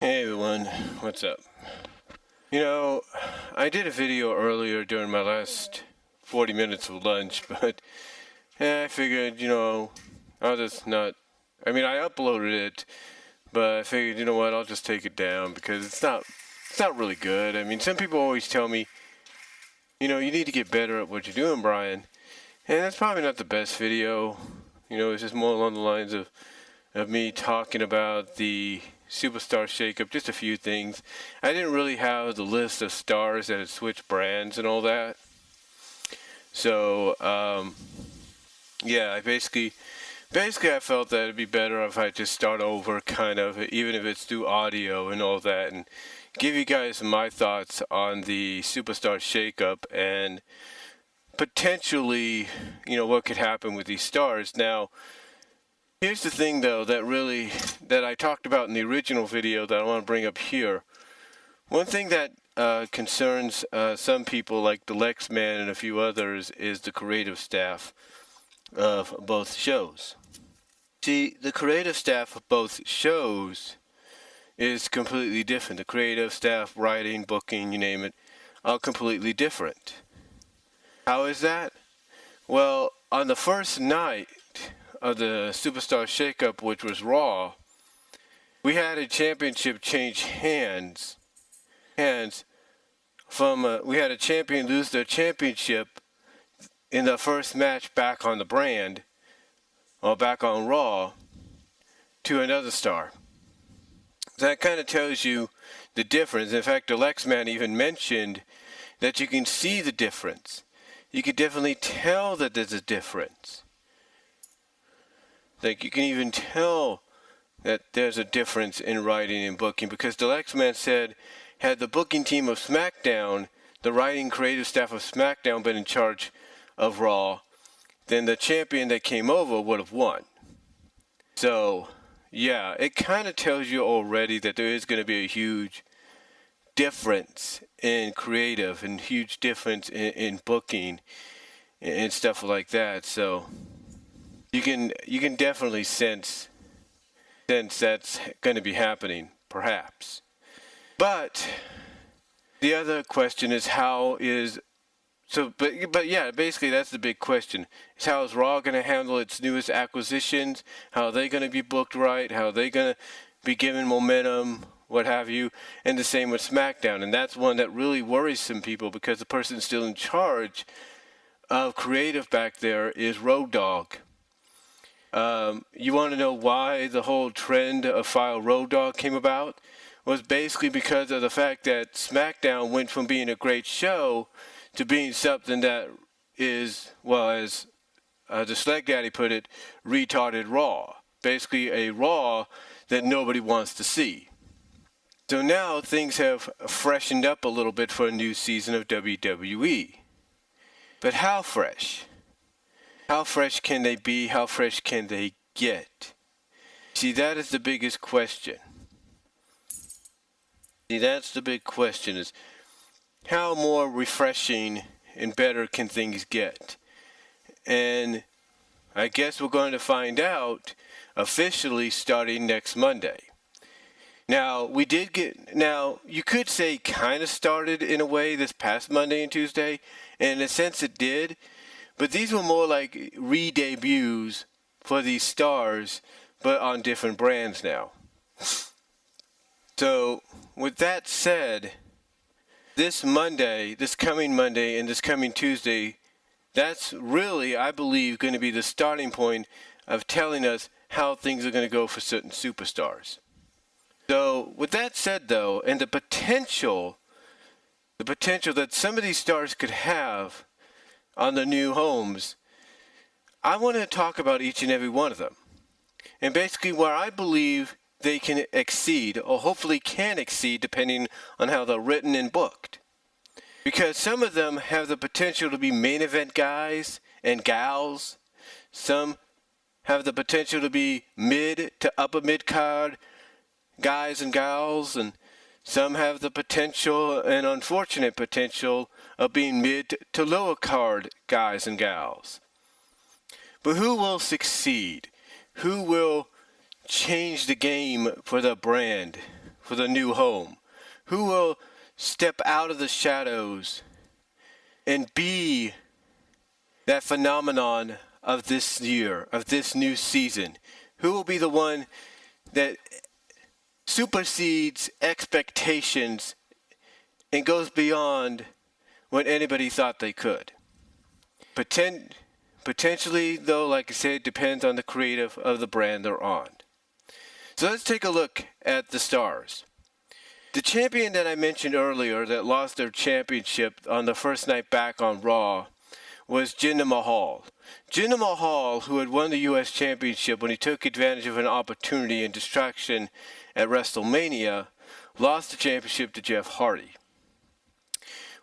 Hey everyone, what's up? I did a video earlier during my last 40 minutes of lunch, but I figured, I'll just not. I uploaded it, but I figured, you know what, I'll just take it down because it's not really good. Some people always tell me, you need to get better at what you're doing, Brian, and that's probably not the best video. It's just more along the lines of me talking about the SuperStar ShakeUp, just a few things. I didn't really have the list of stars that had switched brands and all that. So, I basically I felt that it'd be better if I just start over, kind of, even if it's through audio and all that, and give you guys my thoughts on the SuperStar ShakeUp and potentially, what could happen with these stars. Now, here's the thing, though, that I talked about in the original video that I want to bring up here. One thing that concerns some people, like the Lex Man and a few others, is the creative staff of both shows. See, the creative staff of both shows is completely different. The creative staff, writing, booking, you name it, are completely different. How is that? Well, on the first night of the SuperStar ShakeUp, which was Raw, we had a championship change hands. We had a champion lose their championship in the first match back on the brand, or back on Raw, to another star. That kind of tells you the difference. In fact, the Lex Man even mentioned that you can see the difference. You can definitely tell that there's a difference. Like, you can even tell that there's a difference in writing and booking, because the Lex Man said, had the booking team of SmackDown, the writing creative staff of SmackDown, been in charge of Raw, then the champion that came over would have won. So, yeah, it kind of tells you already that there is going to be a huge difference in creative and huge difference in booking and stuff like that. So you can definitely sense that's going to be happening, perhaps. But the other question is basically that's the big question. Is how is Raw going to handle its newest acquisitions? How are they going to be booked right? How are they going to be given momentum, what have you? And the same with SmackDown. And that's one that really worries some people, because the person still in charge of creative back there is Road Dogg. You want to know why the whole trend of File Road Dogg came about? Was basically because of the fact that SmackDown went from being a great show to being something that is, well, as the Sleg Daddy put it, retarded Raw. Basically a Raw that nobody wants to see. So now things have freshened up a little bit for a new season of WWE. But how fresh? How fresh can they be? How fresh can they get? See, that is the biggest question. That's the big question, is how more refreshing and better can things get? And I guess we're going to find out officially starting next Monday. Now, you could say kind of started in a way this past Monday and Tuesday, and in a sense it did, but these were more like re-debuts for these stars, but on different brands now. So, with that said, this coming Monday and this coming Tuesday, that's really, I believe, going to be the starting point of telling us how things are going to go for certain superstars. So, with that said, though, and the potential that some of these stars could have on the new homes, I want to talk about each and every one of them. And basically where I believe they can exceed, or hopefully can exceed, depending on how they're written and booked. Because some of them have the potential to be main event guys and gals. Some have the potential to be mid to upper mid card guys and gals, and some have the potential, and unfortunate potential, of being mid to lower card guys and gals. But who will succeed? Who will change the game for the brand, for the new home? Who will step out of the shadows and be that phenomenon of this year, of this new season? Who will be the one that supersedes expectations and goes beyond what anybody thought they could? Potentially, though, like I said, it depends on the creative of the brand they're on. So let's take a look at the stars. The champion that I mentioned earlier that lost their championship on the first night back on Raw was Jinder Mahal. Jinder Mahal, who had won the U.S. Championship when he took advantage of an opportunity and distraction at WrestleMania, lost the championship to Jeff Hardy.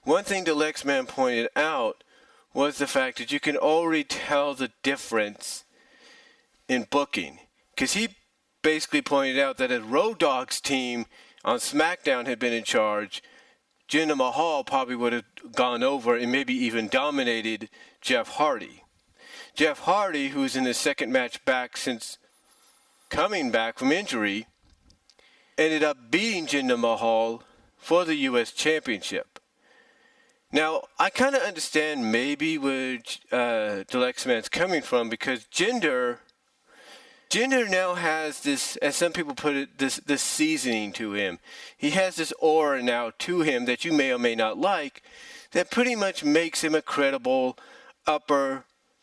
One thing the Lexman pointed out was the fact that you can already tell the difference in booking. Because he basically pointed out that if Road Dogg's team on SmackDown had been in charge, Jinder Mahal probably would have gone over and maybe even dominated Jeff Hardy. Jeff Hardy, who's in his second match back since coming back from injury, ended up beating Jinder Mahal for the U.S. Championship. Now, I kind of understand maybe where Lexman's coming from, because Jinder now has this, as some people put it, this seasoning to him. He has this aura now to him that you may or may not like, that pretty much makes him a credible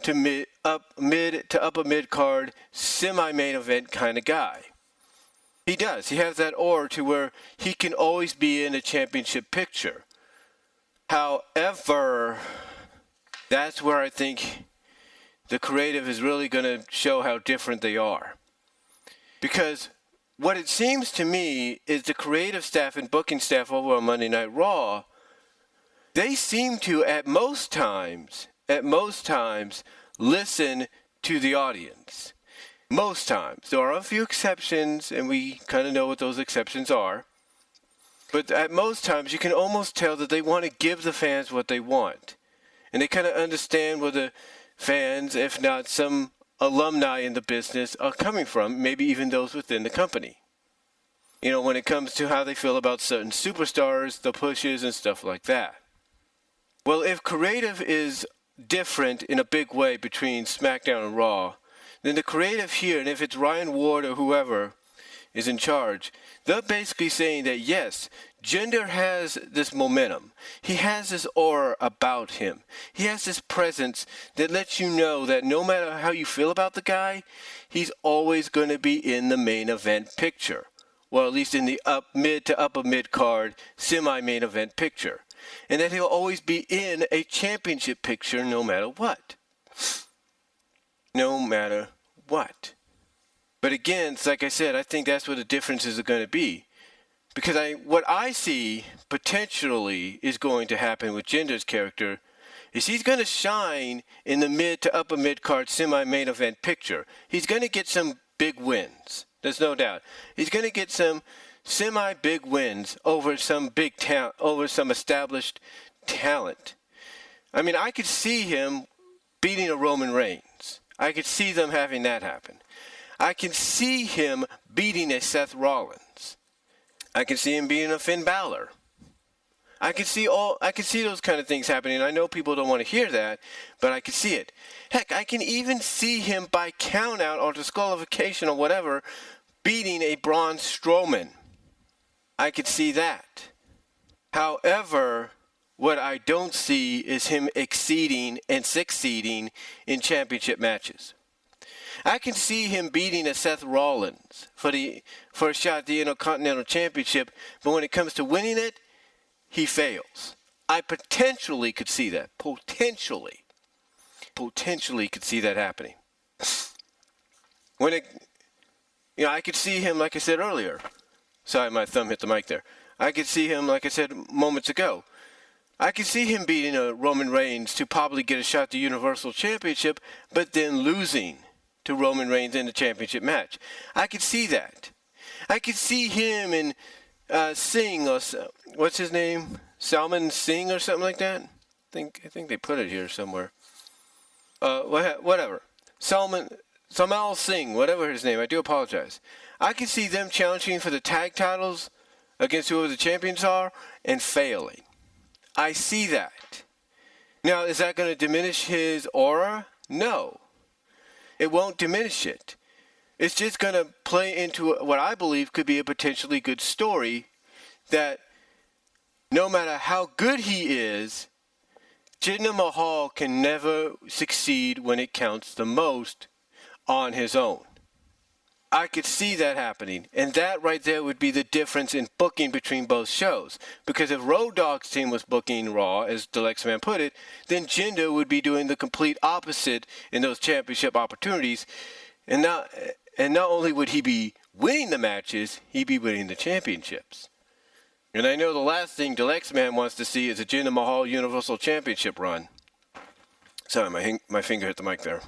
mid to upper mid card, semi-main event kind of guy. He does. He has that aura to where he can always be in a championship picture. However, that's where I think the creative is really going to show how different they are. Because what it seems to me is the creative staff and booking staff over on Monday Night Raw, they seem to, at most times, listen to the audience. Most times. There are a few exceptions, and we kind of know what those exceptions are. But at most times, you can almost tell that they want to give the fans what they want. And they kind of understand where the fans, if not some alumni in the business, are coming from, maybe even those within the company. You know, when it comes to how they feel about certain superstars, the pushes, and stuff like that. Well, if creative is different in a big way between SmackDown and Raw, then the creative here, and if it's Ryan Ward or whoever is in charge, they're basically saying that yes, Jinder has this momentum. He has this aura about him. He has this presence that lets you know that no matter how you feel about the guy, he's always going to be in the main event picture. Well, at least in the mid to upper mid card, semi-main event picture. And that he'll always be in a championship picture no matter what. No matter what. But again, it's like I said, I think that's where the differences are going to be. Because what I see potentially is going to happen with Jinder's character is he's going to shine in the mid to upper mid-card semi-main event picture. He's going to get some big wins. There's no doubt. He's going to get some semi-big wins over some big talent, over some established talent. I mean, I could see him beating a Roman Reigns. I could see them having that happen. I can see him beating a Seth Rollins. I can see him beating a Finn Balor. I can see those kind of things happening. I know people don't want to hear that, but I can see it. Heck, I can even see him by count out or disqualification or whatever beating a Braun Strowman. I could see that. However, what I don't see is him exceeding and succeeding in championship matches. I can see him beating a Seth Rollins for a shot at the Intercontinental Championship, but when it comes to winning it, he fails. I potentially could see that. Potentially could see that happening. I could see him, like I said earlier. Sorry, my thumb hit the mic there. I could see him, like I said moments ago. I could see him beating a Roman Reigns to probably get a shot at the Universal Championship, but then losing to Roman Reigns in the championship match. I could see that. I could see him in Singh, or what's his name? Salman Singh or something like that? I think they put it here somewhere. Whatever. Salman Singh, whatever his name. I do apologize. I could see them challenging for the tag titles against whoever the champions are and failing. I see that. Now, is that going to diminish his aura? No. It won't diminish it. It's just going to play into what I believe could be a potentially good story, that no matter how good he is, Jinder Mahal can never succeed when it counts the most on his own. I could see that happening, and that right there would be the difference in booking between both shows. Because if Road Dogg's team was booking Raw, as Deluxe Man put it, then Jinder would be doing the complete opposite in those championship opportunities. And not only would he be winning the matches, he'd be winning the championships. And I know the last thing Deluxe Man wants to see is a Jinder Mahal Universal Championship run. Sorry, my finger hit the mic there.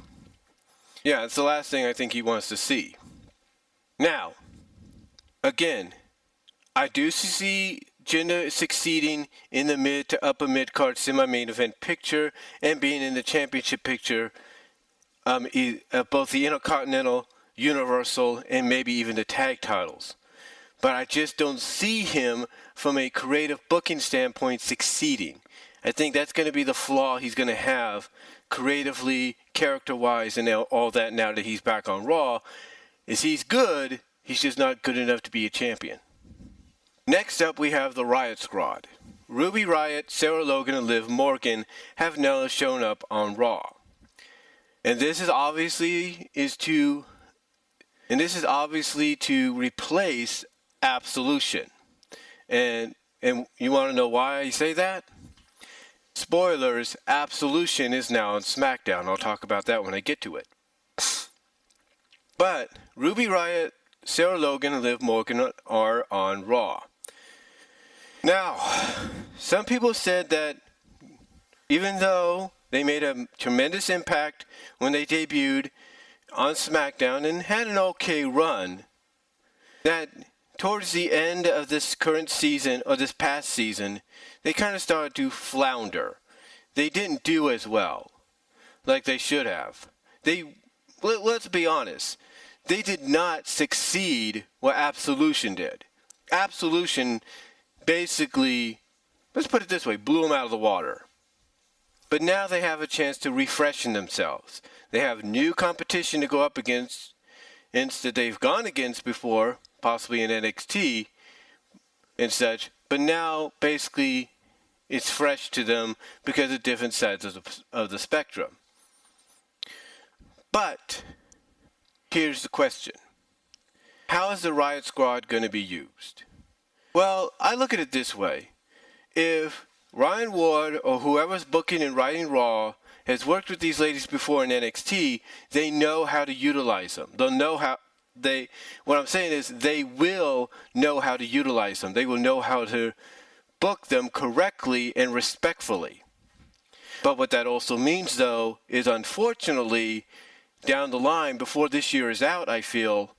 Yeah, it's the last thing I think he wants to see. Now, again, I do see Jinder succeeding in the mid to upper mid-card semi-main event picture and being in the championship picture of both the Intercontinental, Universal, and maybe even the tag titles. But I just don't see him from a creative booking standpoint succeeding. I think that's going to be the flaw he's going to have creatively, character-wise, and all that now that he's back on Raw. Is he's good, he's just not good enough to be a champion. Next up, we have the Riot Squad. Ruby Riott, Sarah Logan, and Liv Morgan have now shown up on Raw. And this is obviously to replace Absolution. And you want to know why I say that? Spoilers, Absolution is now on SmackDown. I'll talk about that when I get to it. But Ruby Riott, Sarah Logan, and Liv Morgan are on Raw. Now, some people said that even though they made a tremendous impact when they debuted on SmackDown and had an okay run, that towards the end of this current season, or this past season, they kind of started to flounder. They didn't do as well like they should have. Let's be honest. They did not succeed what Absolution did. Absolution basically, let's put it this way, blew them out of the water. But now they have a chance to refreshen themselves. They have new competition to go up against that they've gone against before, possibly in NXT and such. But now, basically, it's fresh to them because of different sides of the spectrum. But here's the question. How is the Riot Squad going to be used? Well, I look at it this way. If Ryan Ward or whoever's booking and writing Raw has worked with these ladies before in NXT, they know how to utilize them. They'll know how what I'm saying is they will know how to utilize them. They will know how to book them correctly and respectfully. But what that also means, though, is unfortunately, down the line, before this year is out, I feel,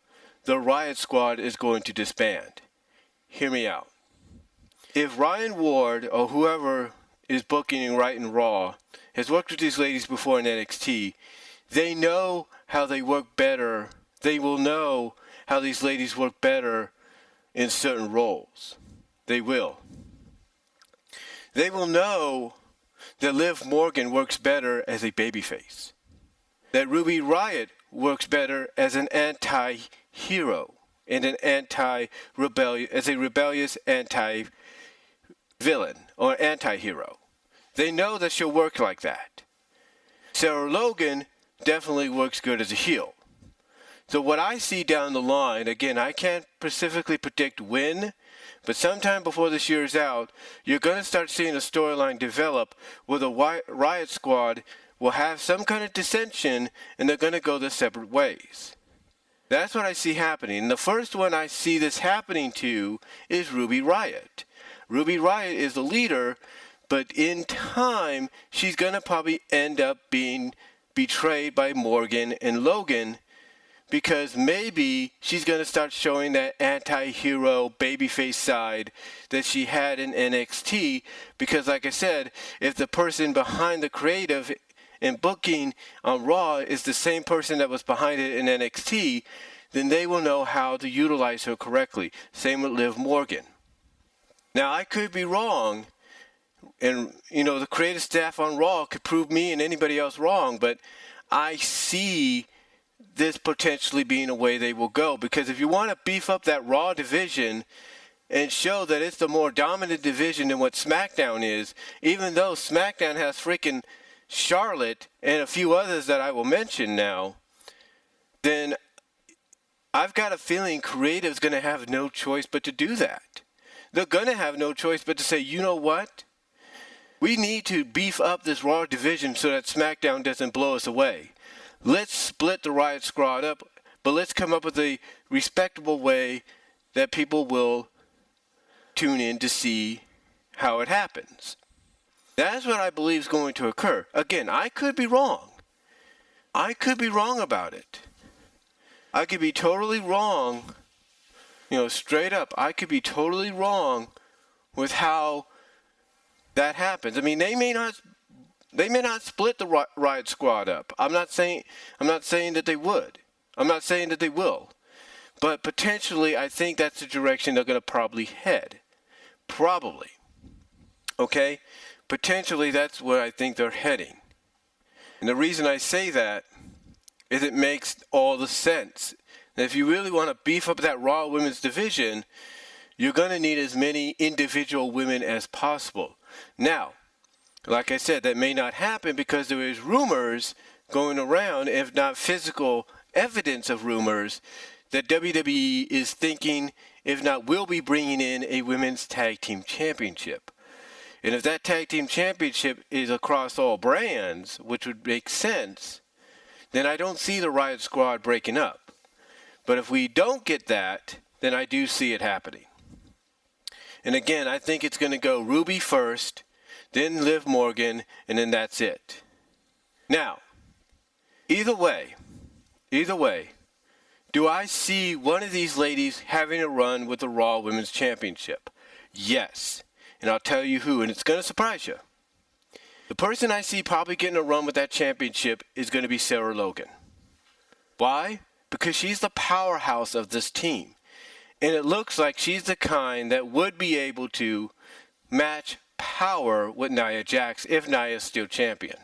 the Riot Squad is going to disband. Hear me out. If Ryan Ward or whoever is booking and writing Raw has worked with these ladies before in NXT, they know how they work better. They will know how these ladies work better in certain roles. They will. They will know that Liv Morgan works better as a babyface. That Ruby Riott works better as an anti-hero and an as a rebellious anti-villain or anti-hero. They know that she'll work like that. Sarah Logan definitely works good as a heel. So what I see down the line, again, I can't specifically predict when, but sometime before this year is out, you're going to start seeing a storyline develop where the Riot Squad will have some kind of dissension and they're going to go their separate ways. That's what I see happening. And the first one I see this happening to is Ruby Riott. Ruby Riott is the leader, but in time, she's going to probably end up being betrayed by Morgan and Logan, because maybe she's going to start showing that anti-hero babyface side that she had in NXT. Because like I said, if the person behind the creative and booking on Raw is the same person that was behind it in NXT, then they will know how to utilize her correctly. Same with Liv Morgan. Now, I could be wrong, and, the creative staff on Raw could prove me and anybody else wrong, but I see this potentially being a way they will go. Because if you want to beef up that Raw division and show that it's the more dominant division than what SmackDown is, even though SmackDown has freaking Charlotte and a few others that I will mention now, then I've got a feeling creative's going to have no choice but to do that. They're going to have no choice but to say, you know what? We need to beef up this Raw division so that SmackDown doesn't blow us away. Let's split the Riot Squad up, but let's come up with a respectable way that people will tune in to see how it happens. That's what I believe is going to occur. Again, I could be wrong. I could be wrong about it. I could be totally wrong. Straight up, I could be totally wrong with how that happens. I mean, they may not split the Riot Squad up. I'm not saying that they would. I'm not saying that they will. But potentially, I think that's the direction they're going to probably head. Probably. Okay? Potentially, that's where I think they're heading. And the reason I say that is it makes all the sense. And if you really want to beef up that Raw Women's division, you're going to need as many individual women as possible. Now, like I said, that may not happen because there is rumors going around, if not physical evidence of rumors, that WWE is thinking, if not will be bringing in a women's tag team championship. And if that tag team championship is across all brands, which would make sense, then I don't see the Riot Squad breaking up. But if we don't get that, then I do see it happening. And again, I think it's going to go Ruby first, then Liv Morgan, and then that's it. Now, either way, do I see one of these ladies having a run with the Raw Women's Championship? Yes. And I'll tell you who, and it's going to surprise you. The person I see probably getting a run with that championship is going to be Sarah Logan. Why? Because she's the powerhouse of this team. And it looks like she's the kind that would be able to match power with Nia Jax if Nia's still champion.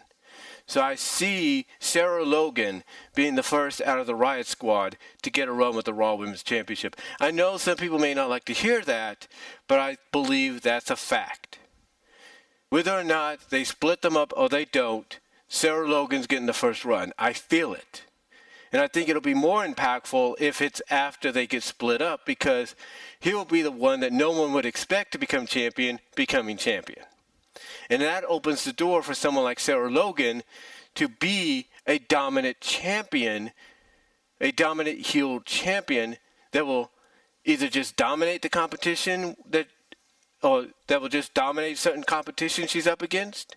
So I see Sarah Logan being the first out of the Riot Squad to get a run with the Raw Women's Championship. I know some people may not like to hear that, but I believe that's a fact. Whether or not they split them up or they don't, Sarah Logan's getting the first run. I feel it. And I think it'll be more impactful if it's after they get split up, because he'll be the one that no one would expect to become champion, becoming champion. And that opens the door for someone like Sarah Logan to be a dominant champion, a dominant heel champion that will either just dominate the competition or that will just dominate certain competition she's up against,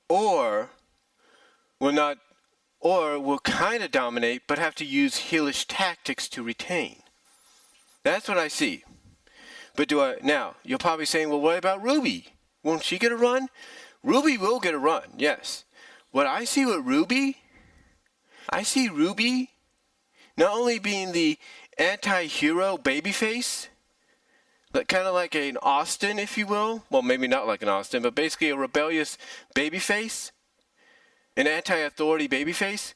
or will kind of dominate but have to use heelish tactics to retain. That's what I see. But now, you're probably saying, well, what about Ruby? Won't she get a run? Ruby will get a run, yes. What I see with Ruby, I see Ruby not only being the anti-hero babyface, but kind of like an Austin, if you will. Well, maybe not like an Austin, but basically a rebellious babyface. An anti-authority babyface.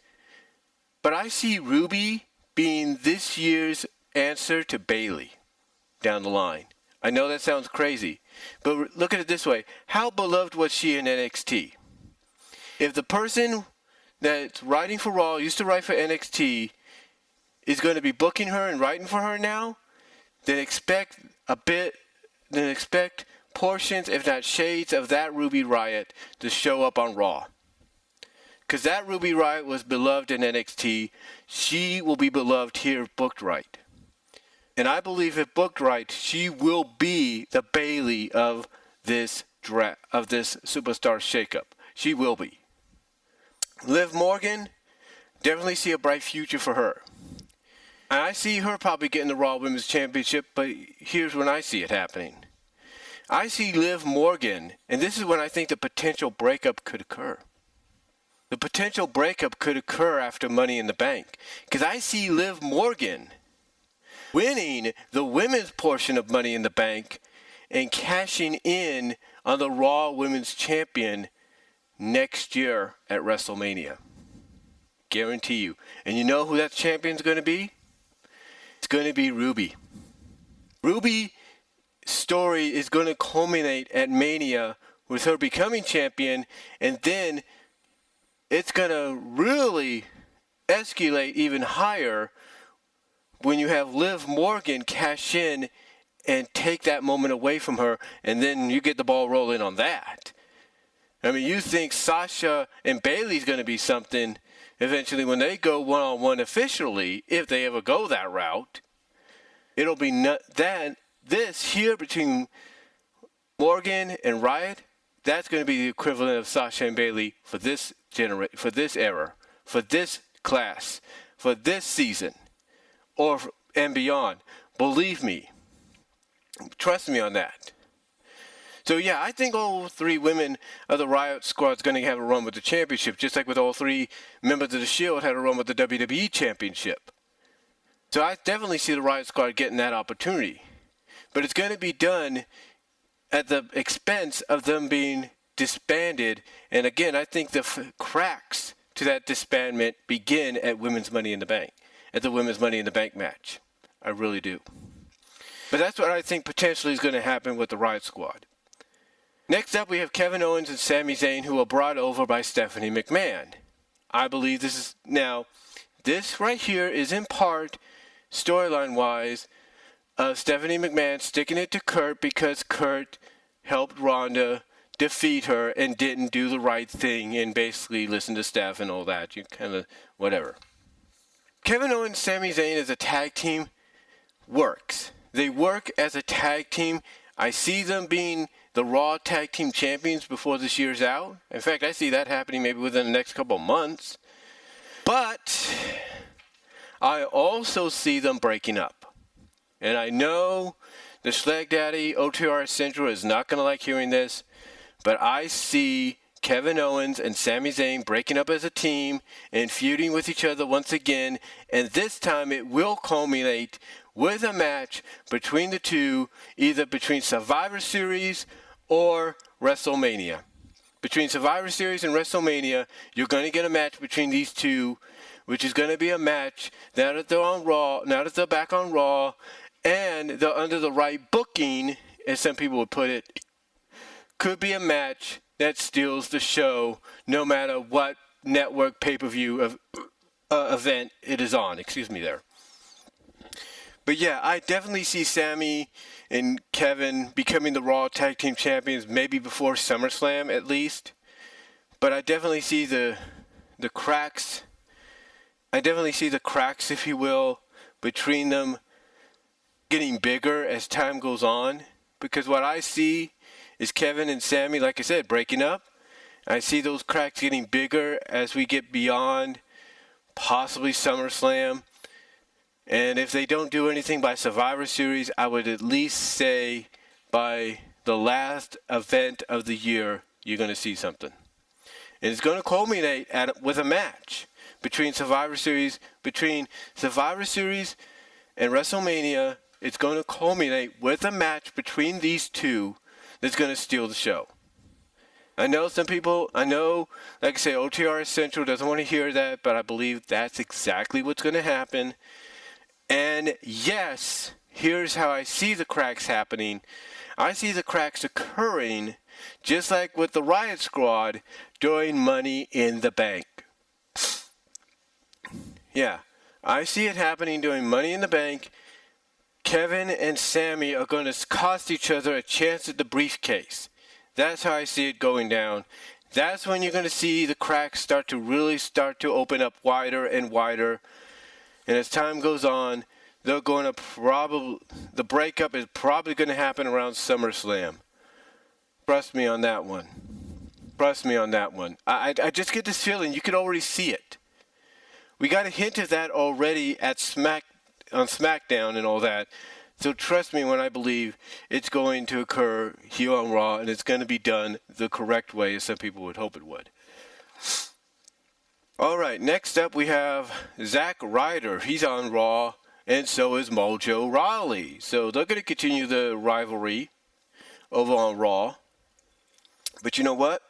But I see Ruby being this year's answer to Bayley down the line. I know that sounds crazy, but look at it this way. How beloved was she in NXT? If the person that's writing for Raw, used to write for NXT, is going to be booking her and writing for her now, then expect portions, if not shades, of that Ruby Riott to show up on Raw. Because that Ruby Riott was beloved in NXT. She will be beloved here, booked right. And I believe if booked right, she will be the Bayley of this SuperStar ShakeUp. She will be. Liv Morgan, definitely see a bright future for her. And I see her probably getting the Raw Women's Championship, but here's when I see it happening. I see Liv Morgan, and this is when I think the potential breakup could occur. The potential breakup could occur after Money in the Bank. Because I see Liv Morgan winning the women's portion of Money in the Bank and cashing in on the Raw Women's Champion next year at WrestleMania. Guarantee you. And you know who that champion's going to be? It's going to be Ruby. Ruby's story is going to culminate at Mania with her becoming champion, and then it's going to really escalate even higher when you have Liv Morgan cash in and take that moment away from her, and then you get the ball rolling on that. I mean, you think Sasha and Bayley's going to be something eventually when they go one-on-one officially, if they ever go that route. It'll be this here between Morgan and Riot, that's going to be the equivalent of Sasha and Bayley for this for this era, for this class, for this season, and beyond. Believe me. Trust me on that. So yeah, I think all three women of the Riot Squad is going to have a run with the championship, just like with all three members of the Shield had a run with the WWE Championship. So I definitely see the Riot Squad getting that opportunity. But it's going to be done at the expense of them being disbanded. And again, I think the cracks to that disbandment begin at Women's Money in the Bank, at the Women's Money in the Bank match. I really do. But that's what I think potentially is going to happen with the Riot Squad. Next up, we have Kevin Owens and Sami Zayn, who are brought over by Stephanie McMahon. I believe this right here is in part, storyline-wise, Stephanie McMahon sticking it to Kurt because Kurt helped Ronda defeat her and didn't do the right thing and basically listen to Steph and all that. You kind of, whatever. Kevin Owens, Sami Zayn as a tag team works. They work as a tag team. I see them being the Raw Tag Team Champions before this year's out. In fact, I see that happening maybe within the next couple of months. But I also see them breaking up. And I know the Schleg Daddy, OTR Central, is not going to like hearing this. But I see Kevin Owens and Sami Zayn breaking up as a team and feuding with each other once again. And this time it will culminate with a match between the two, either between Survivor Series or WrestleMania. Between Survivor Series and WrestleMania, you're going to get a match between these two, which is going to be a match now that they're on Raw, now that they're back on Raw, and they're under the right booking, as some people would put it, could be a match that steals the show no matter what network pay-per-view event it is on. Excuse me there. But yeah, I definitely see Sami and Kevin becoming the Raw Tag Team Champions maybe before SummerSlam at least. But I definitely see the cracks. I definitely see the cracks, if you will, between them getting bigger as time goes on. Because what I see is Kevin and Sami, like I said, breaking up. I see those cracks getting bigger as we get beyond possibly SummerSlam. And if they don't do anything by Survivor Series, I would at least say by the last event of the year, you're going to see something. And it's going to culminate with a match between Survivor Series and WrestleMania. It's going to culminate with a match between these two that's going to steal the show. I know some people, like I say, OTR Central doesn't want to hear that, but I believe that's exactly what's going to happen. And yes, here's how I see the cracks happening. I see the cracks occurring just like with the Riot Squad during Money in the Bank. Yeah, I see it happening during Money in the Bank. Kevin and Sami are going to cost each other a chance at the briefcase. That's how I see it going down. That's when you're going to see the cracks start to open up wider and wider. And as time goes on, the breakup is probably going to happen around SummerSlam. Trust me on that one. I just get this feeling you could already see it. We got a hint of that already at on SmackDown and all that. So trust me when I believe it's going to occur here on Raw, and it's going to be done the correct way, as some people would hope it would. All right, next up we have Zack Ryder. He's on Raw, and so is Mojo Rawley. So they're going to continue the rivalry. over on Raw. But you know what?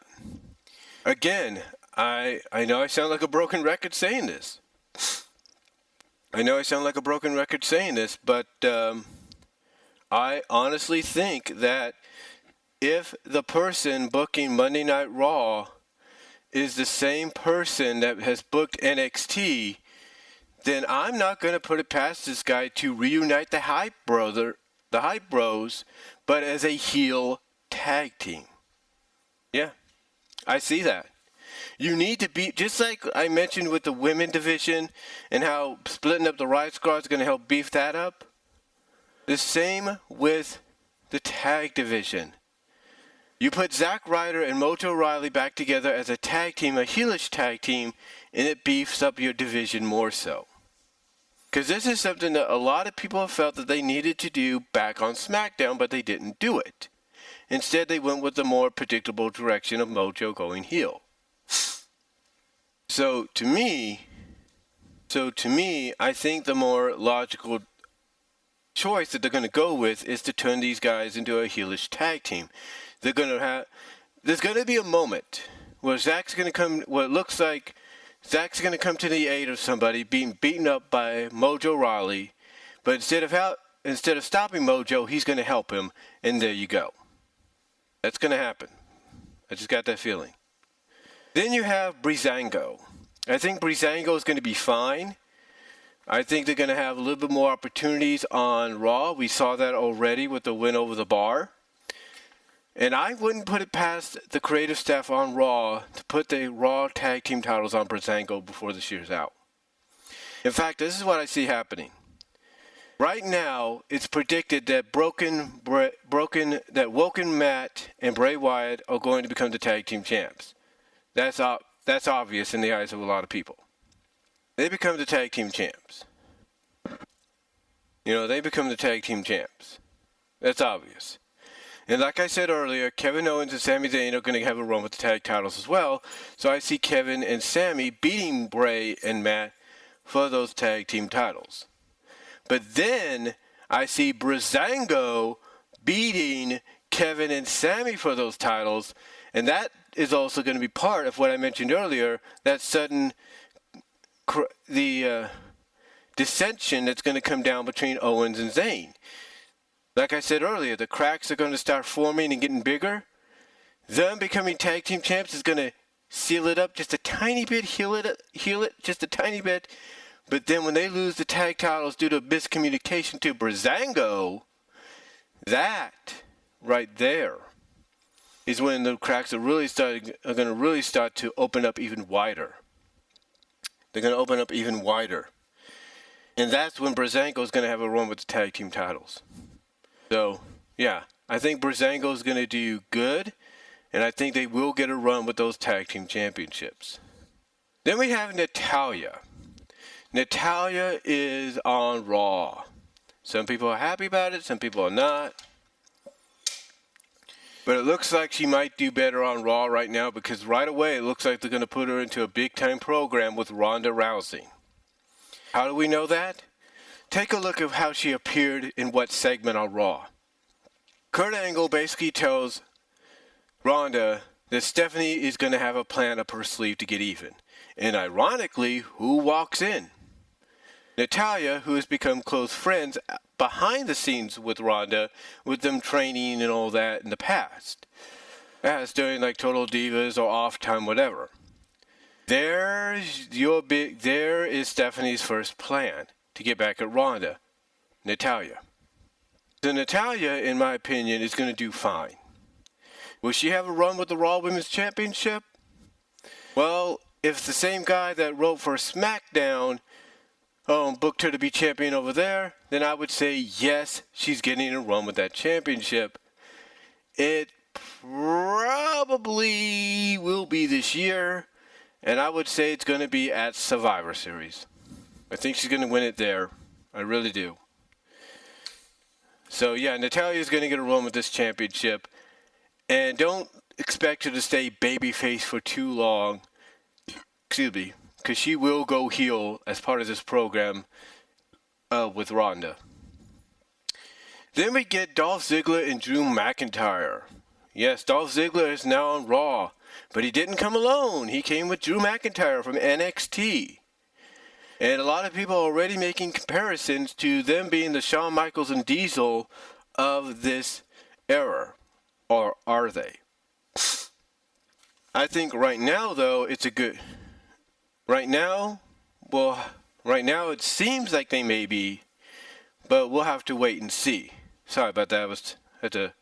Again, I know I sound like a broken record saying this. But I honestly think that if the person booking Monday Night Raw is the same person that has booked NXT, then I'm not going to put it past this guy to reunite the Hype Bros, but as a heel tag team. Yeah, I see that. You need to be, just like I mentioned with the women division and how splitting up the Riot Squad is going to help beef that up. The same with the tag division. You put Zack Ryder and Mojo Rawley back together as a tag team, a heelish tag team, and it beefs up your division more so. Because this is something that a lot of people have felt that they needed to do back on SmackDown, but they didn't do it. Instead, they went with the more predictable direction of Mojo going heel. So to me, I think the more logical choice that they're going to go with is to turn these guys into a heelish tag team. There's going to be a moment where Zack's going to come, what it looks like Zack's going to come to the aid of somebody being beaten up by Mojo Rawley, but instead of stopping Mojo, he's going to help him, and there you go. That's going to happen. I just got that feeling. Then you have Breezango. I think Breezango is going to be fine. I think they're going to have a little bit more opportunities on Raw. We saw that already with the win over the Bar. And I wouldn't put it past the creative staff on Raw to put the Raw tag team titles on Breezango before this year's out. In fact, this is what I see happening. Right now, it's predicted that Woken Matt and Bray Wyatt are going to become the tag team champs. That's obvious in the eyes of a lot of people. They become the tag team champs. They become the tag team champs. That's obvious. And like I said earlier, Kevin Owens and Sami Zayn are going to have a run with the tag titles as well. So I see Kevin and Sami beating Bray and Matt for those tag team titles. But then I see Breezango beating Kevin and Sami for those titles. And that is also going to be part of what I mentioned earlier, that sudden dissension that's going to come down between Owens and Zayn. Like I said earlier, the cracks are going to start forming and getting bigger. Them becoming tag team champs is going to seal it up just a tiny bit, heal it just a tiny bit. But then when they lose the tag titles due to miscommunication to Breezango, that right there is when the cracks are going to really start to open up even wider. They're going to open up even wider. And that's when Breezango is going to have a run with the tag team titles. So, yeah, I think Breezango is going to do good, and I think they will get a run with those tag team championships. Then we have Natalya. Natalya is on Raw. Some people are happy about it, some people are not. But it looks like she might do better on Raw right now because right away it looks like they're going to put her into a big-time program with Ronda Rousey. How do we know that? Take a look at how she appeared in what segment on Raw. Kurt Angle basically tells Ronda that Stephanie is going to have a plan up her sleeve to get even. And ironically, who walks in? Natalya, who has become close friends behind the scenes with Ronda, with them training and all that in the past. As during like Total Divas or Off Time, whatever. There is Stephanie's first plan to get back at Ronda, Natalya. So Natalya, in my opinion, is going to do fine. Will she have a run with the Raw Women's Championship? Well, if the same guy that wrote for SmackDown booked her to be champion over there, then I would say yes, she's getting a run with that championship. It probably will be this year, and I would say it's going to be at Survivor Series. I think she's going to win it there. I really do. So yeah, Natalya is going to get a run with this championship, and don't expect her to stay babyface for too long. Excuse me. Because she will go heel as part of this program with Ronda. Then we get Dolph Ziggler and Drew McIntyre. Yes, Dolph Ziggler is now on Raw, but he didn't come alone. He came with Drew McIntyre from NXT. And a lot of people are already making comparisons to them being the Shawn Michaels and Diesel of this era. Or are they? I think right now, though, it's a good... Right now it seems like they may be, but we'll have to wait and see. Sorry about that. I had to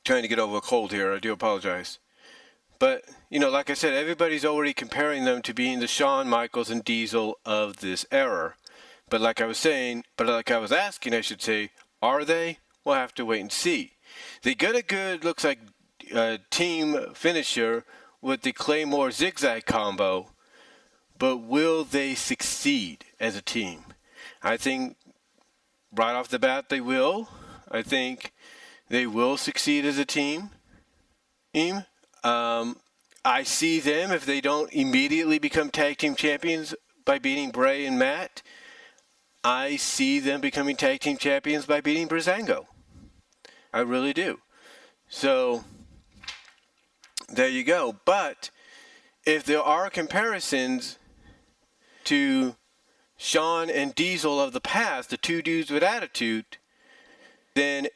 trying to get over a cold here. I do apologize. But, like I said, everybody's already comparing them to being the Shawn Michaels and Diesel of this era. But like I was asking, I should say, are they? We'll have to wait and see. They got a good, looks like, team finisher with the Claymore Zigzag combo. But will they succeed as a team? I think right off the bat they will. I think they will succeed as a team. I see them, if they don't immediately become tag team champions by beating Bray and Matt, I see them becoming tag team champions by beating Breezango. I really do. So, there you go. But if there are comparisons to Shawn and Diesel of the past, the two dudes with attitude, then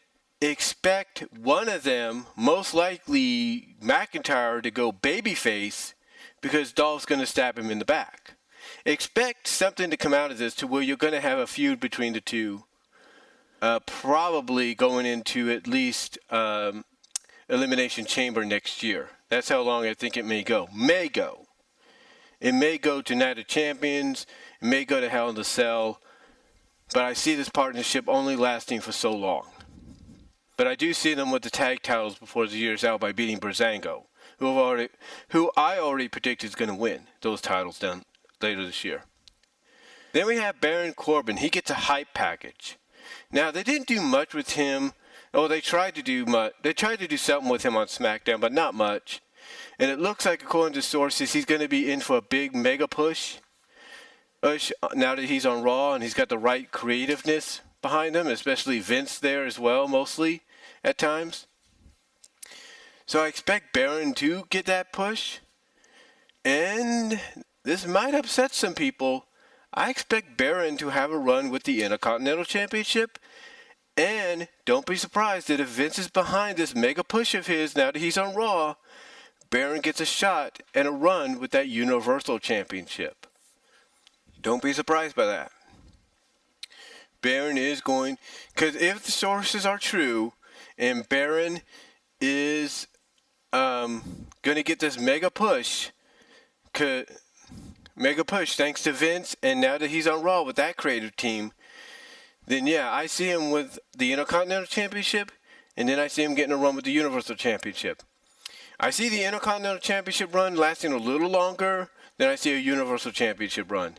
expect one of them, most likely McIntyre, to go babyface because Dolph's going to stab him in the back. Expect something to come out of this to where you're going to have a feud between the two, probably going into at least Elimination Chamber next year. That's how long I think it may go. It may go to Night of Champions. It may go to Hell in a Cell. But I see this partnership only lasting for so long. But I do see them with the tag titles before the year's out by beating Breezango, who I already predict is going to win those titles down later this year. Then we have Baron Corbin. He gets a hype package. Now, they didn't do much with him. Oh, they tried to do something with him on SmackDown, but not much. And it looks like, according to sources, he's going to be in for a big mega push now that he's on Raw and he's got the right creativeness behind him, especially Vince there as well, mostly at times. So I expect Baron to get that push. And this might upset some people. I expect Baron to have a run with the Intercontinental Championship. And don't be surprised that if Vince is behind this mega push of his now that he's on Raw, Baron gets a shot and a run with that Universal Championship. Don't be surprised by that. Baron is going, because if the sources are true, and Baron is going to get this mega push thanks to Vince, and now that he's on Raw with that creative team, then yeah, I see him with the Intercontinental Championship, and then I see him getting a run with the Universal Championship. I see the Intercontinental Championship run lasting a little longer than I see a Universal Championship run.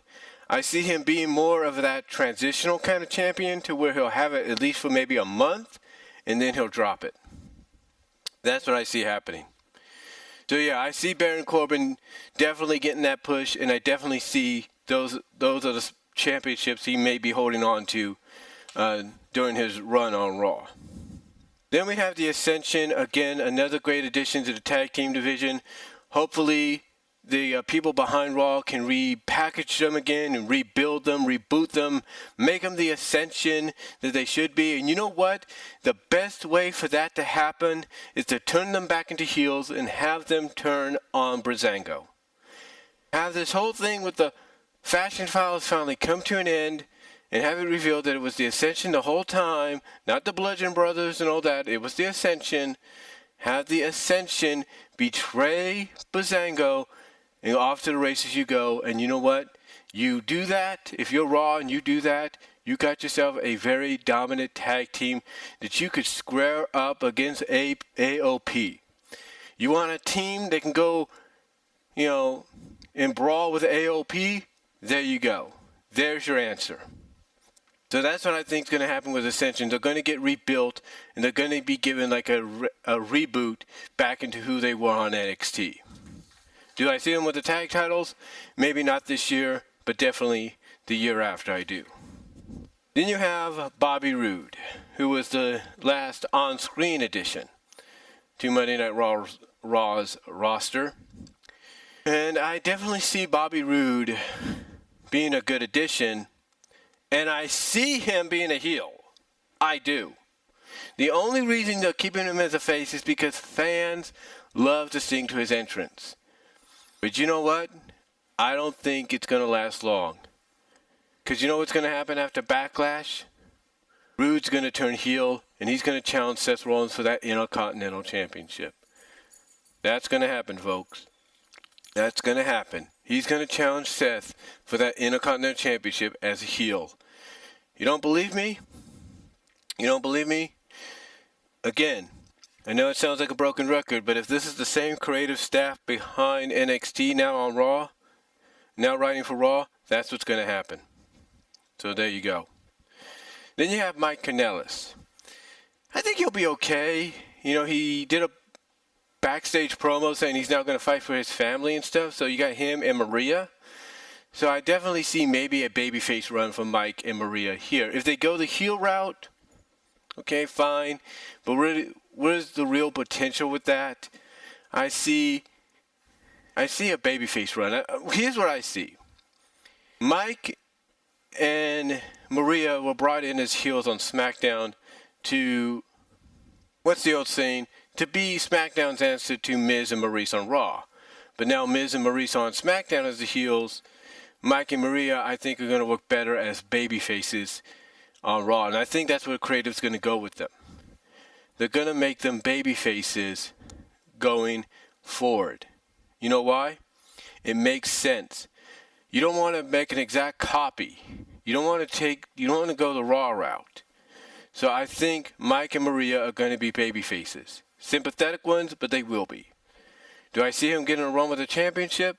I see him being more of that transitional kind of champion to where he'll have it at least for maybe a month, and then he'll drop it. That's what I see happening. So yeah, I see Baron Corbin definitely getting that push, and I definitely see those are the championships he may be holding on to during his run on Raw. Then we have the Ascension, again, another great addition to the tag team division. Hopefully the people behind Raw can repackage them again and rebuild them, reboot them, make them the Ascension that they should be. And you know what? The best way for that to happen is to turn them back into heels and have them turn on Breezango. Have this whole thing with the Fashion Files finally come to an end and have it revealed that it was the Ascension the whole time, not the Bludgeon Brothers and all that. It was the Ascension. Have the Ascension betray Breezango, and off to the races you go. And you know what? You do that. If you're Raw and you do that, you got yourself a very dominant tag team that you could square up against AOP. You want a team that can go, and brawl with AOP? There you go. There's your answer. So that's what I think is going to happen with Ascension. They're going to get rebuilt, and they're going to be given like a reboot back into who they were on NXT. Do I see them with the tag titles? Maybe not this year, but definitely the year after I do. Then you have Bobby Roode, who was the last on-screen addition to Monday Night Raw's roster. And I definitely see Bobby Roode being a good addition, and I see him being a heel. I do. The only reason they're keeping him as a face is because fans love to sing to his entrance. But you know what? I don't think it's going to last long. Because you know what's going to happen after Backlash? Roode's going to turn heel, and he's going to challenge Seth Rollins for that Intercontinental Championship. That's going to happen, folks. That's going to happen. He's going to challenge Seth for that Intercontinental Championship as a heel. You don't believe me? You don't believe me? Again, I know it sounds like a broken record, but if this is the same creative staff behind NXT now on Raw, now writing for Raw, that's what's going to happen. So there you go. Then you have Mike Kanellis. I think he'll be okay. You know, he did a backstage promo saying he's now going to fight for his family and stuff. So you got him and Maria. So I definitely see maybe a babyface run from Mike and Maria here. If they go the heel route, okay, fine. But really, where's the real potential with that? I see a babyface run. Here's what I see. Mike and Maria were brought in as heels on SmackDown to, what's the old saying? To be SmackDown's answer to Miz and Maurice on Raw. But now Miz and Maurice on SmackDown as the heels. Mike and Maria, I think, are going to work better as baby faces on Raw. And I think that's where creative's going to go with them. They're going to make them baby faces going forward. You know why? It makes sense. You don't want to make an exact copy. You don't want to go the Raw route. So I think Mike and Maria are going to be baby faces. Sympathetic ones, but they will be. Do I see him getting a run with a championship?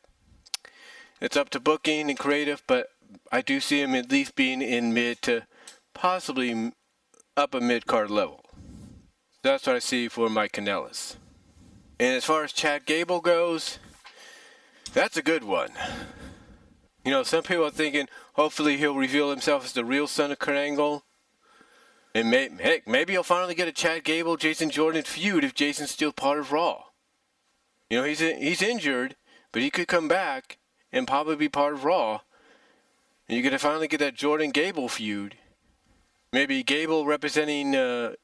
It's up to booking and creative, but I do see him at least being in mid to possibly upper mid-card level. That's what I see for Mike Kanellis. And as far as Chad Gable goes, that's a good one. You know, some people are thinking hopefully he'll reveal himself as the real son of Kurt Angle. And maybe he'll finally get a Chad Gable, Jason Jordan feud if Jason's still part of Raw. You know, he's injured, but he could come back and probably be part of Raw. And you're going to finally get that Jordan Gable feud. Maybe Gable representing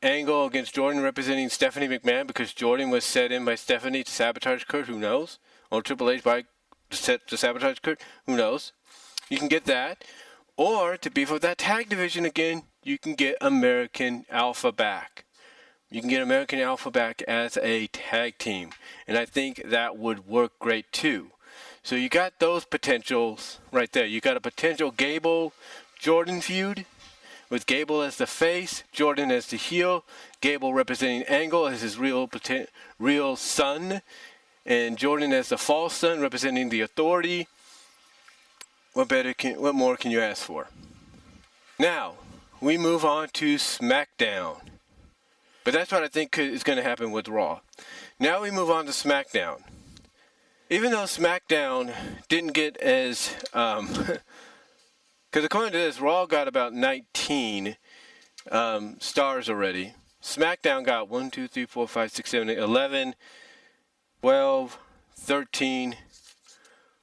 Angle against Jordan representing Stephanie McMahon because Jordan was set in by Stephanie to sabotage Kurt, who knows? Or Triple H to sabotage Kurt, who knows? You can get that. Or to beef up that tag division again, you can get American Alpha back. You can get American Alpha back as a tag team. And I think that would work great too. So you got those potentials right there. You got a potential Gable-Jordan feud with Gable as the face, Jordan as the heel, Gable representing Angle as his real son, and Jordan as the false son representing the Authority. What more can you ask for? Now, we move on to SmackDown. But that's what I think is going to happen with Raw. Now we move on to SmackDown. Even though SmackDown didn't get as... Because according to this, Raw got about 19 stars already. SmackDown got 1, 2, 3, 4, 5, 6, 7, 8, 11, 12, 13,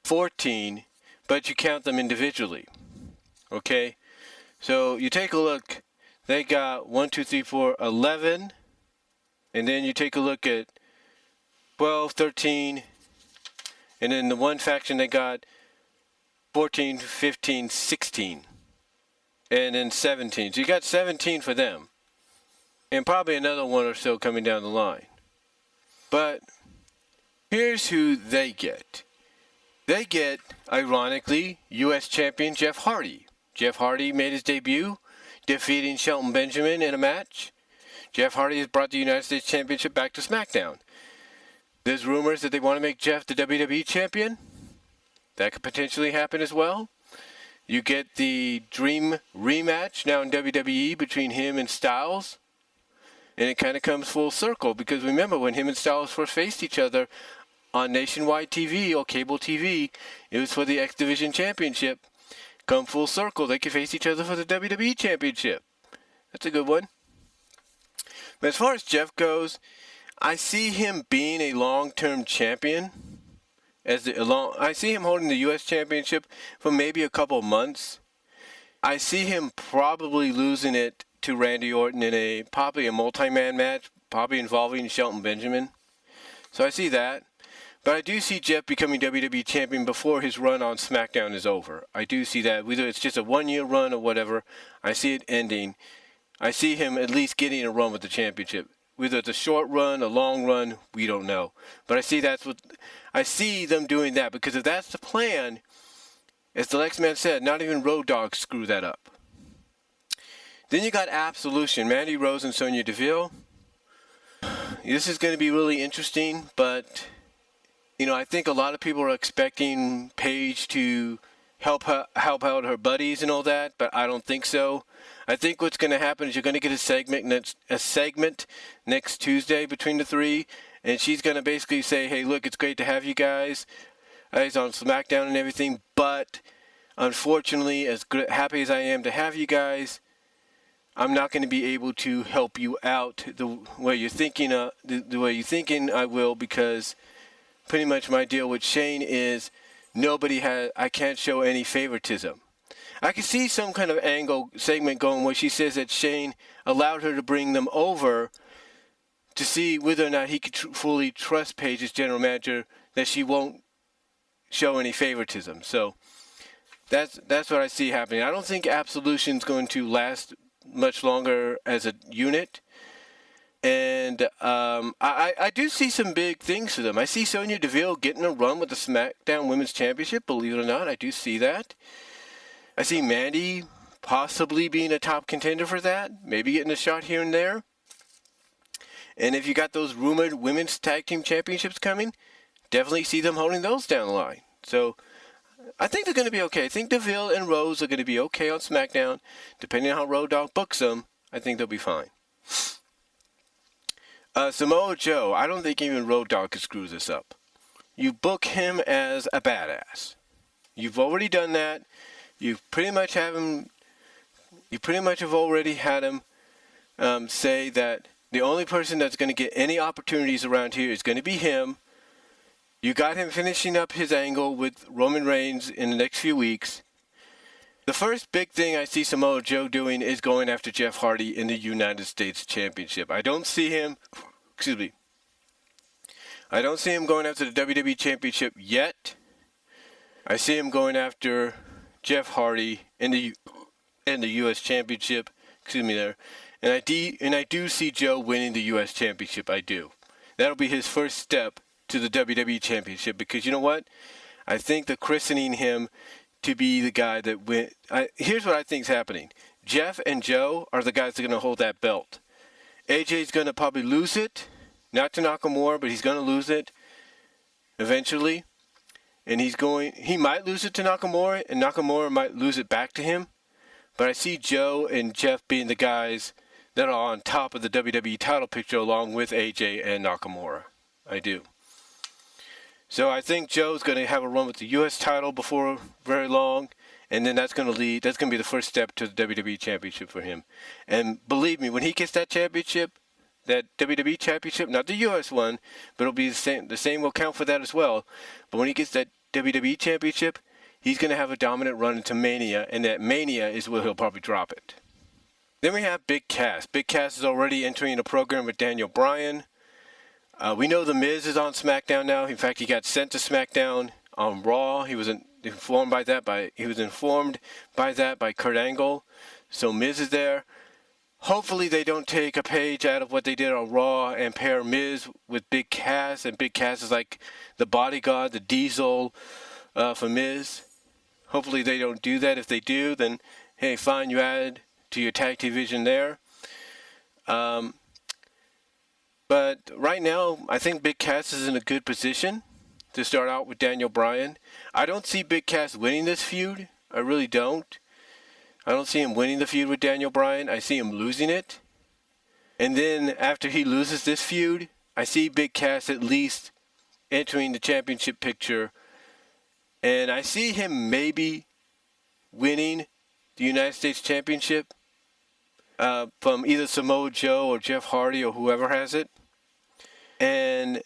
14... but you count them individually, okay? So you take a look, they got 1, 2, 3, 4, 11, and then you take a look at 12, 13, and then the one faction they got 14, 15, 16, and then 17. So you got 17 for them, and probably another one or so coming down the line. But here's who they get. They get, ironically, U.S. champion Jeff Hardy. Jeff Hardy made his debut, defeating Shelton Benjamin in a match. Jeff Hardy has brought the United States Championship back to SmackDown. There's rumors that they want to make Jeff the WWE champion. That could potentially happen as well. You get the Dream rematch now in WWE between him and Styles. And it kind of comes full circle because remember when him and Styles first faced each other, on nationwide TV or cable TV, it was for the X Division Championship. come full circle. They could face each other for the WWE Championship. That's a good one. But as far as Jeff goes, I see him being a long-term champion. I see him holding the U.S. Championship for maybe a couple months. I see him probably losing it to Randy Orton in probably a multi-man match, probably involving Shelton Benjamin. So I see that. But I do see Jeff becoming WWE Champion before his run on SmackDown is over. I do see that. Whether it's just a one-year run or whatever, I see it ending. I see him at least getting a run with the championship. Whether it's a short run, a long run, we don't know. But I see them doing that, because if that's the plan, as the next man said, not even Road Dogg screw that up. Then you got Absolution, Mandy Rose and Sonya Deville. This is going to be really interesting, but I think a lot of people are expecting Paige to help out her buddies and all that, but I don't think so. I think what's going to happen is you're going to get a segment next Tuesday between the three, and she's going to basically say, hey, look, it's great to have you guys on SmackDown and everything, but unfortunately, as happy as I am to have you guys, I'm not going to be able to help you out the way you're thinking. The way you're thinking I will, because pretty much my deal with Shane is I can't show any favoritism. I can see some kind of angle segment going where she says that Shane allowed her to bring them over to see whether or not he could fully trust Paige as general manager, that she won't show any favoritism. So that's what I see happening. I don't think Absolution's going to last much longer as a unit. And I do see some big things for them. I see Sonya Deville getting a run with the SmackDown Women's Championship, believe it or not. I do see that. I see Mandy possibly being a top contender for that, maybe getting a shot here and there. And if you got those rumored Women's Tag Team Championships coming, definitely see them holding those down the line. So I think they're going to be okay. I think Deville and Rose are going to be okay on SmackDown. Depending on how Road Dogg books them, I think they'll be fine. Samoa Joe, I don't think even Road Dogg could screw this up. You book him as a badass. You've already done that. You pretty much have already had him say that the only person that's going to get any opportunities around here is going to be him. You got him finishing up his angle with Roman Reigns in the next few weeks. The first big thing I see Samoa Joe doing is going after Jeff Hardy in the United States Championship. I don't see him going after the WWE Championship yet. I see him going after Jeff Hardy in the U.S. Championship. And I do see Joe winning the U.S. Championship. I do. That'll be his first step to the WWE Championship, because you know what? I think they're christening him to be the guy that win. Here's what I think is happening. Jeff and Joe are the guys that are going to hold that belt. AJ's going to probably lose it, not to Nakamura, but he's going to lose it eventually. And he might lose it to Nakamura, and Nakamura might lose it back to him. But I see Joe and Jeff being the guys that are on top of the WWE title picture along with AJ and Nakamura. I do. So I think Joe's going to have a run with the U.S. title before very long, and then that's going to be the first step to the WWE Championship for him. And believe me, when he gets that championship, that WWE Championship, not the U.S. one, but it'll be the same. The same will count for that as well. But when he gets that WWE Championship, he's going to have a dominant run into Mania, and that Mania is where he'll probably drop it. Then we have Big Cass. Big Cass is already entering a program with Daniel Bryan. We know The Miz is on SmackDown now. In fact, he got sent to SmackDown on Raw. He was informed by that by Kurt Angle. So Miz is there. Hopefully they don't take a page out of what they did on Raw and pair Miz with Big Cass, and Big Cass is like the bodyguard, the Diesel for Miz. Hopefully they don't do that. If they do, then hey, fine, you add to your tag division there. But right now, I think Big Cass is in a good position to start out with Daniel Bryan. I don't see Big Cass winning this feud. I really don't. I don't see him winning the feud with Daniel Bryan. I see him losing it. And then after he loses this feud, I see Big Cass at least entering the championship picture. And I see him maybe winning the United States Championship from either Samoa Joe or Jeff Hardy or whoever has it. And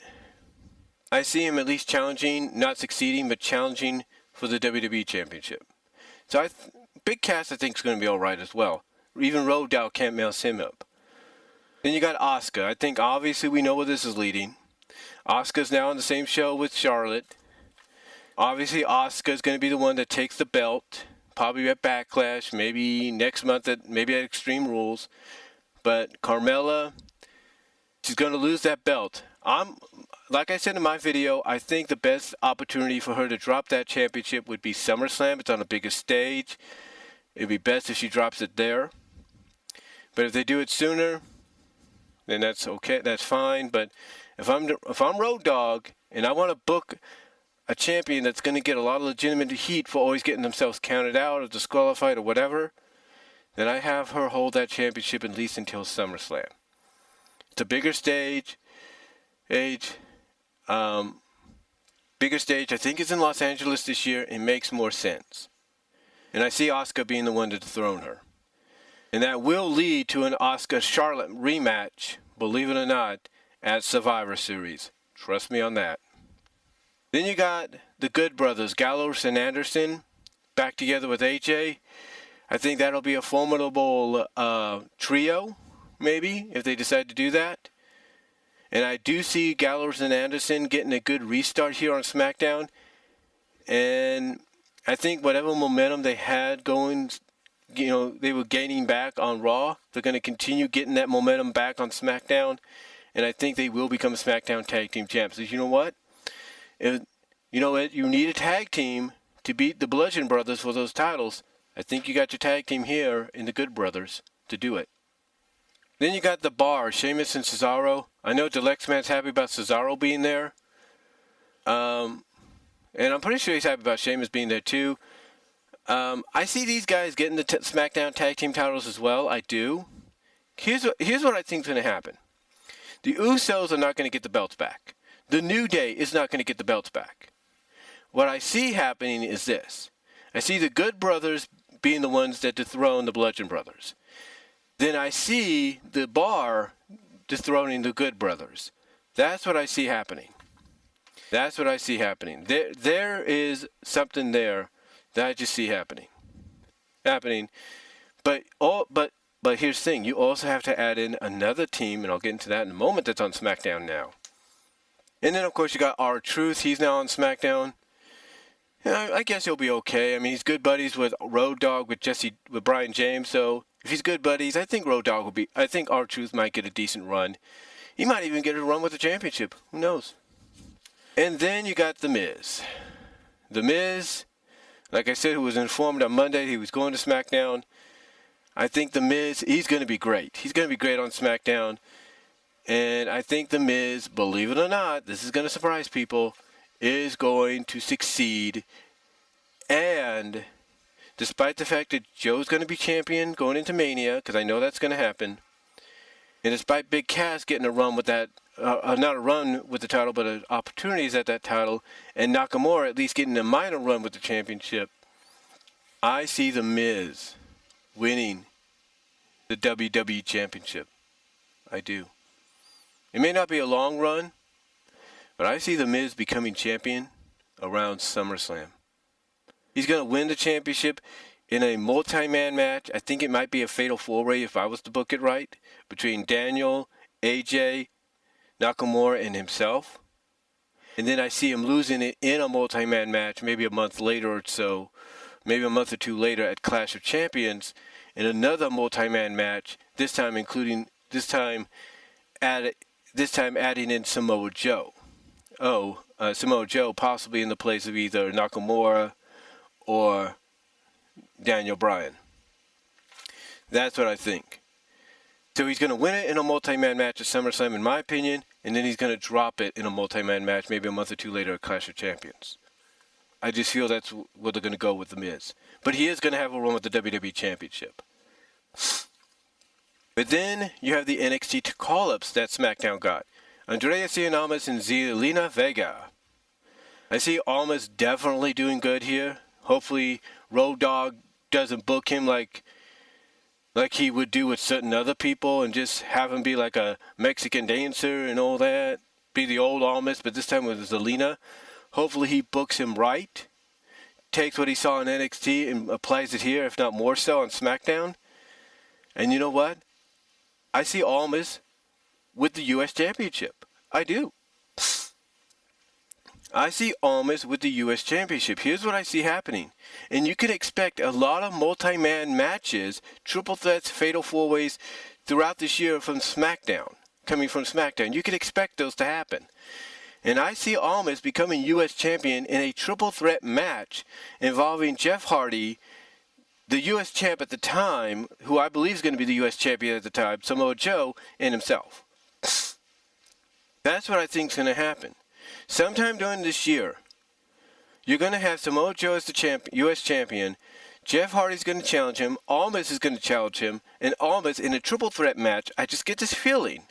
I see him at least challenging, not succeeding, but challenging for the WWE Championship. So Big Cass, I think, is going to be all right as well. Even Road Dogg can't mess him up. Then you got Asuka. I think obviously we know where this is leading. Asuka's now on the same show with Charlotte. Obviously, Asuka's going to be the one that takes the belt. Probably at Backlash, maybe next month at Extreme Rules. But Carmella, she's going to lose that belt. Like I said in my video, I think the best opportunity for her to drop that championship would be SummerSlam. It's on the biggest stage. It'd be best if she drops it there. But if they do it sooner, then that's okay. That's fine. But if I'm Road Dogg and I want to book a champion that's going to get a lot of legitimate heat for always getting themselves counted out or disqualified or whatever, then I have her hold that championship at least until SummerSlam. It's a bigger stage. Bigger stage. I think it's in Los Angeles this year. It makes more sense. And I see Asuka being the one to dethrone her. And that will lead to an Asuka-Charlotte rematch, believe it or not, at Survivor Series. Trust me on that. Then you got the Good Brothers, Gallows and Anderson, back together with AJ. I think that'll be a formidable trio, maybe, if they decide to do that. And I do see Gallows and Anderson getting a good restart here on SmackDown. And I think whatever momentum they had going, they were gaining back on Raw. They're going to continue getting that momentum back on SmackDown. And I think they will become SmackDown Tag Team Champs. You know what? You need a tag team to beat the Bludgeon Brothers for those titles. I think you got your tag team here in the Good Brothers to do it. Then you got the Bar, Sheamus and Cesaro. I know Delexman's happy about Cesaro being there. And I'm pretty sure he's happy about Sheamus being there too. I see these guys getting the SmackDown Tag Team titles as well. I do. Here's what I think is going to happen. The Usos are not going to get the belts back. The New Day is not going to get the belts back. What I see happening is this. I see the Good Brothers being the ones that dethrone the Bludgeon Brothers. Then I see the Bar dethroning the Good Brothers. That's what I see happening. That's what I see happening. There is something there that I just see happening. But here's the thing. You also have to add in another team, and I'll get into that in a moment, that's on SmackDown now. And then, of course, you got R-Truth. He's now on SmackDown. I guess he'll be okay. I mean, he's good buddies with Road Dogg, with Brian James. So if he's good buddies, I think Road Dogg will be. I think R-Truth might get a decent run. He might even get a run with the championship. Who knows? And then you got The Miz. The Miz, like I said, who was informed on Monday he was going to SmackDown. I think The Miz, he's going to be great. He's going to be great on SmackDown. And I think The Miz, believe it or not, this is going to surprise people, is going to succeed. And despite the fact that Joe's going to be champion going into Mania, because I know that's going to happen, and despite Big Cass getting a run with that, not a run with the title, but opportunities at that title, and Nakamura at least getting a minor run with the championship, I see The Miz winning the WWE Championship. I do. It may not be a long run, but I see The Miz becoming champion around SummerSlam. He's going to win the championship in a multi-man match. I think it might be a fatal four-way if I was to book it right, between Daniel, AJ, Nakamura, and himself. And then I see him losing it in a multi-man match maybe a month later or so, maybe a month or two later at Clash of Champions, in another multi-man match, this time adding in Samoa Joe. Samoa Joe possibly in the place of either Nakamura or Daniel Bryan. That's what I think. So he's going to win it in a multi-man match at SummerSlam, in my opinion, and then he's going to drop it in a multi-man match maybe a month or two later at Clash of Champions. I just feel that's where they're going to go with The Miz. But he is going to have a run with the WWE Championship. But then you have the NXT call-ups that SmackDown got. Andrea Almas and Zelina Vega. I see Almas definitely doing good here. Hopefully Road Dogg doesn't book him like he would do with certain other people and just have him be like a Mexican dancer and all that. Be the old Almas, but this time with Zelina. Hopefully he books him right. Takes what he saw in NXT and applies it here, if not more so, on SmackDown. And you know what? I see Almas with the U.S. Championship. I do. I see Almas with the U.S. Championship. Here's what I see happening. And you can expect a lot of multi-man matches, triple threats, fatal four-ways throughout this year from SmackDown. Coming from SmackDown. You can expect those to happen. And I see Almas becoming U.S. champion in a triple threat match involving Jeff Hardy, the U.S. champ at the time, who I believe is going to be the U.S. champion at the time, Samoa Joe, and himself. That's what I think is going to happen. Sometime during this year, you're going to have Samoa Joe as the U.S. champion. Jeff Hardy's going to challenge him. Almas is going to challenge him. And Almas, in a triple threat match, I just get this feeling,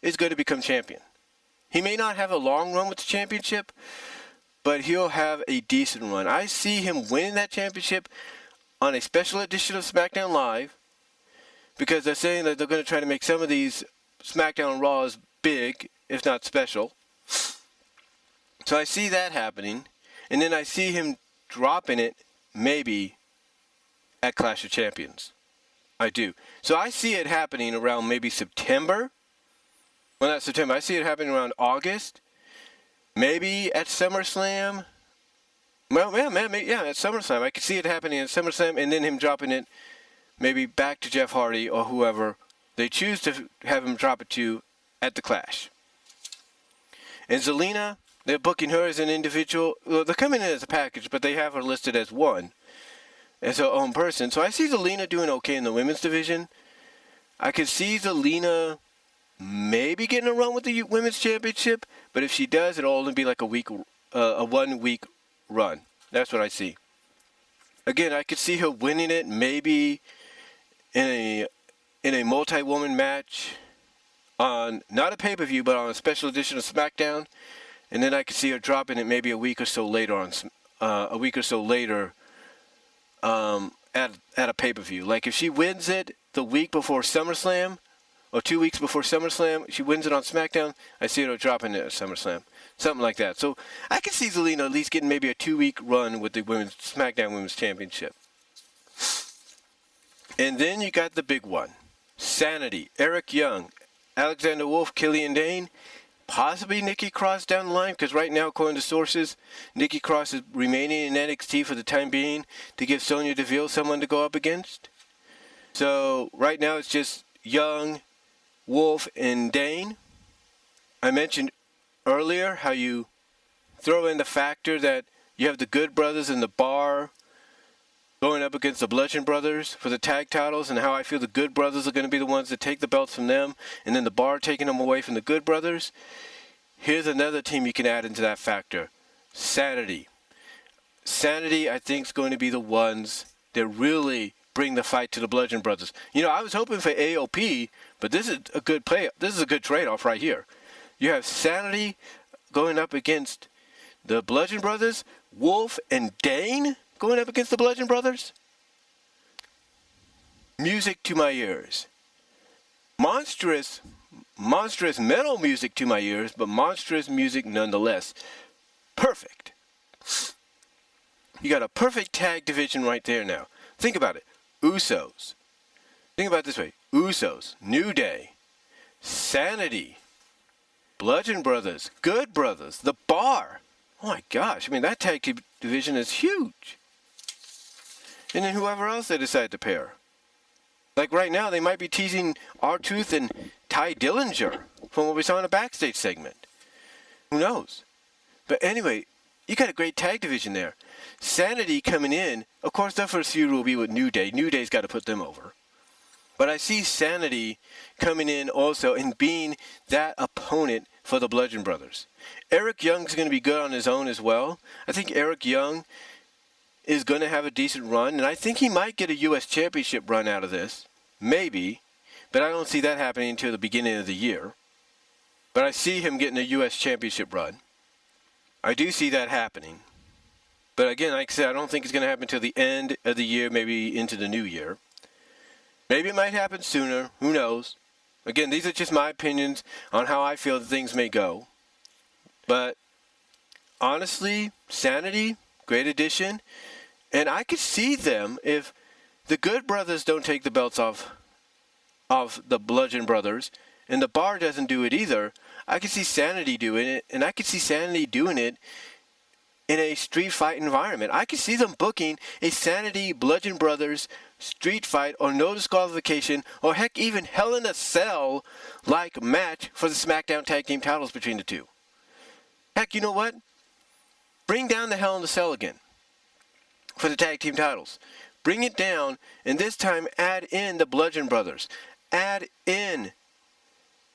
is going to become champion. He may not have a long run with the championship, but he'll have a decent run. I see him winning that championship on a special edition of SmackDown Live, because they're saying that they're going to try to make some of these SmackDown Raws big, if not special. So I see that happening, and then I see him dropping it maybe at Clash of Champions. I do. So I see it happening around maybe September. Well, not September. I see it happening around August. Maybe at SummerSlam. Well, yeah, at SummerSlam. I could see it happening at SummerSlam, and then him dropping it maybe back to Jeff Hardy or whoever they choose to have him drop it to at the Clash. And Zelina, they're booking her as an individual. Well, they're coming in as a package, but they have her listed as one, as her own person. So I see Zelina doing okay in the women's division. I could see Zelina maybe getting a run with the women's championship, but if she does, it'll only be like a 1 week run. That's what I see. Again, I could see her winning it maybe in a multi-woman match on not a pay-per-view, but on a special edition of SmackDown, and then I could see her dropping it maybe a week or so later at a pay-per-view. Like if she wins it the week before SummerSlam, or 2 weeks before SummerSlam, she wins it on SmackDown, I see her dropping it at SummerSlam. Something like that. So I can see Zelina at least getting maybe a 2 week run with the SmackDown Women's Championship. And then you got the big one. Sanity, Eric Young, Alexander Wolf, Killian Dane, possibly Nikki Cross down the line, because right now, according to sources, Nikki Cross is remaining in NXT for the time being to give Sonya Deville someone to go up against. So right now it's just Young, Wolf, and Dane. I mentioned earlier how you throw in the factor that you have the Good Brothers and the Bar going up against the Bludgeon Brothers for the tag titles, and how I feel the Good Brothers are going to be the ones that take the belts from them, and then the Bar taking them away from the Good Brothers. Here's another team you can add into that factor. Sanity. Sanity, I think, is going to be the ones that really bring the fight to the Bludgeon Brothers. You know, I was hoping for AOP, but this is a good play. This is a good trade-off right here. You have Sanity going up against the Bludgeon Brothers, Wolf and Dane going up against the Bludgeon Brothers. Music to my ears. Monstrous metal music to my ears, but monstrous music nonetheless. Perfect. You got a perfect tag division right there now. Think about it. Usos. Think about it this way. Usos, New Day, Sanity, Bludgeon Brothers, Good Brothers, The Bar. Oh my gosh, I mean, that tag team division is huge. And then whoever else they decide to pair. Like right now, they might be teasing R-Truth and Ty Dillinger from what we saw in a backstage segment. Who knows? But anyway, you got a great tag division there. Sanity coming in, of course their first feud will be with New Day. New Day's got to put them over. But I see Sanity coming in also and being that opponent for the Bludgeon Brothers. Eric Young's going to be good on his own as well. I think Eric Young is going to have a decent run, and I think he might get a U.S. Championship run out of this. Maybe. But I don't see that happening until the beginning of the year. But I see him getting a U.S. Championship run. I do see that happening. But again, like I said, I don't think it's going to happen until the end of the year, maybe into the new year. Maybe it might happen sooner. Who knows? Again, these are just my opinions on how I feel that things may go. But honestly, Sanity, great addition. And I could see them, if the Good Brothers don't take the belts off the Bludgeon Brothers, and the Bar doesn't do it either, I could see Sanity doing it, and I could see Sanity doing it in a street fight environment. I could see them booking a Sanity Bludgeon Brothers street fight or no disqualification, or heck, even Hell in a Cell like match for the SmackDown Tag Team titles between the two. Heck, you know what? Bring down the Hell in a Cell again for the tag team titles. Bring it down, and this time add in the Bludgeon Brothers. Add in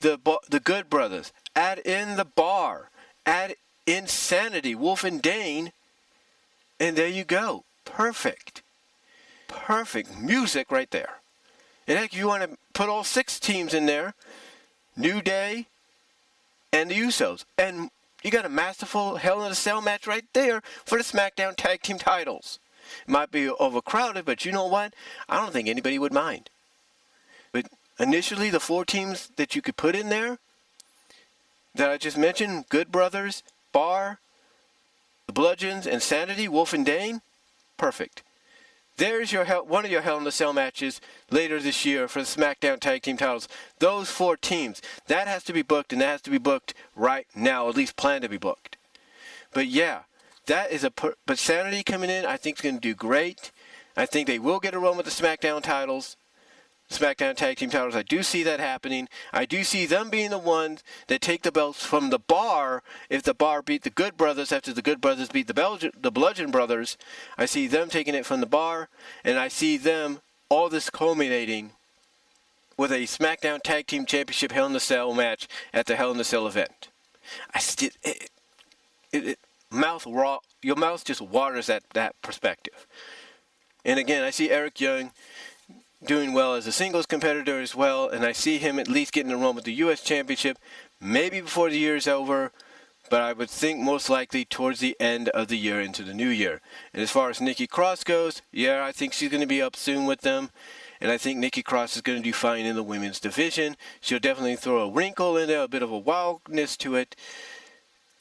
the Good Brothers. Add in the Bar. Add in Sanity, Wolf and Dane. And there you go. Perfect. Perfect music right there. And heck, if you want to put all 6 teams in there, New Day and the Usos. And you got a masterful Hell in a Cell match right there for the SmackDown Tag Team titles. It might be overcrowded, but you know what? I don't think anybody would mind. But initially, the 4 teams that you could put in there that I just mentioned, Good Brothers, Bar, the Bludgeons, and Sanity, Wolf and Dane, perfect. There's your one of your Hell in a Cell matches later this year for the SmackDown Tag Team titles. Those 4 teams, that has to be booked, and that has to be booked right now, at least planned to be booked. But yeah, that is but Sanity coming in, I think is going to do great. I think they will get a run with the SmackDown titles, SmackDown Tag Team titles. I do see that happening. I do see them being the ones that take the belts from the Bar. If the Bar beat the Good Brothers after the Good Brothers beat the Bludgeon Brothers, I see them taking it from the Bar, and I see them, all this culminating with a SmackDown Tag Team Championship Hell in a Cell match at the Hell in a Cell event. Your mouth just waters at that perspective. And again, I see Eric Young doing well as a singles competitor as well, and I see him at least getting a run with the U.S. Championship, maybe before the year is over, but I would think most likely towards the end of the year into the new year. And as far as Nikki Cross goes, yeah, I think she's going to be up soon with them, and I think Nikki Cross is going to do fine in the women's division. She'll definitely throw a wrinkle in there, a bit of a wildness to it.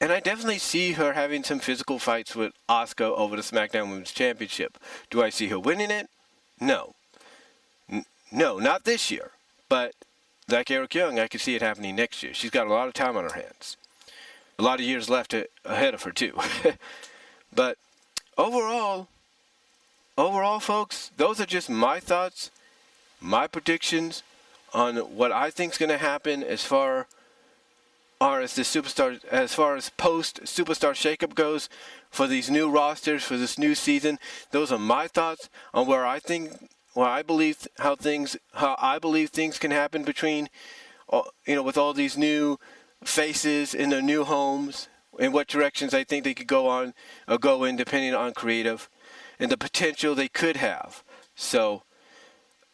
And I definitely see her having some physical fights with Asuka over the SmackDown Women's Championship. Do I see her winning it? No. No, not this year. But like Eric Young, I can see it happening next year. She's got a lot of time on her hands. A lot of years left ahead of her, too. But overall, folks, those are just my thoughts, my predictions on what I think is going to happen as far as post SuperStar ShakeUp goes for these new rosters for this new season. Those are my thoughts on how I believe things can happen between, with all these new faces in their new homes, and what directions I think they could go in depending on creative and the potential they could have. So,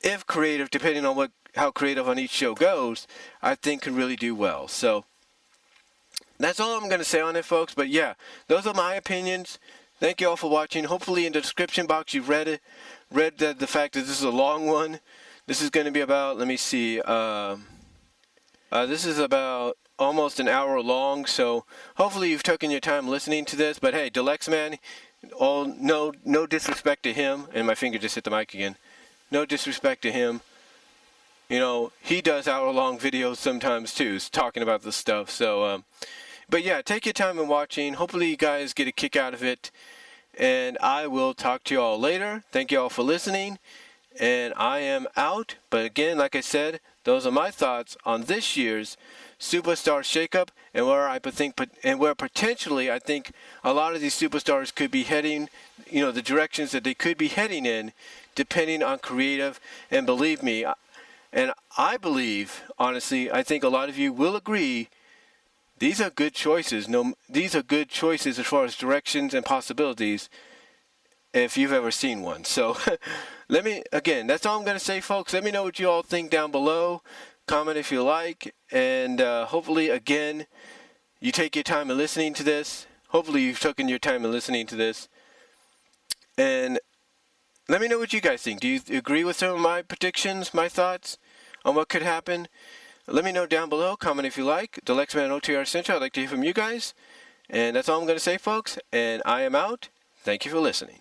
if creative, depending on how creative on each show goes, I think can really do well. So, that's all I'm going to say on it, folks. But yeah, those are my opinions. Thank you all for watching. Hopefully in the description box you've read the fact that this is a long one. This is going to be about, let me see, this is about almost an hour long, so hopefully you've taken your time listening to this. But hey, Deluxe Man, no disrespect to him, and my finger just hit the mic again. No disrespect to him. He does hour-long videos sometimes too, talking about this stuff. So, but yeah, take your time in watching. Hopefully you guys get a kick out of it. And I will talk to you all later. Thank you all for listening. And I am out. But again, like I said, those are my thoughts on this year's SuperStar ShakeUp, and where potentially I think a lot of these superstars could be heading, the directions that they could be heading in, depending on creative. And believe me, and I believe, honestly, I think a lot of you will agree, these are good choices. These are good choices as far as directions and possibilities, if you've ever seen one. So, that's all I'm going to say, folks. Let me know what you all think down below. Comment if you like. And hopefully, again, you take your time in listening to this. Hopefully, you've taken your time in listening to this. And let me know what you guys think. Do you agree with some of my predictions, my thoughts on what could happen? Let me know down below. Comment if you like. The Lexman OTR Central. I'd like to hear from you guys. And that's all I'm going to say, folks. And I am out. Thank you for listening.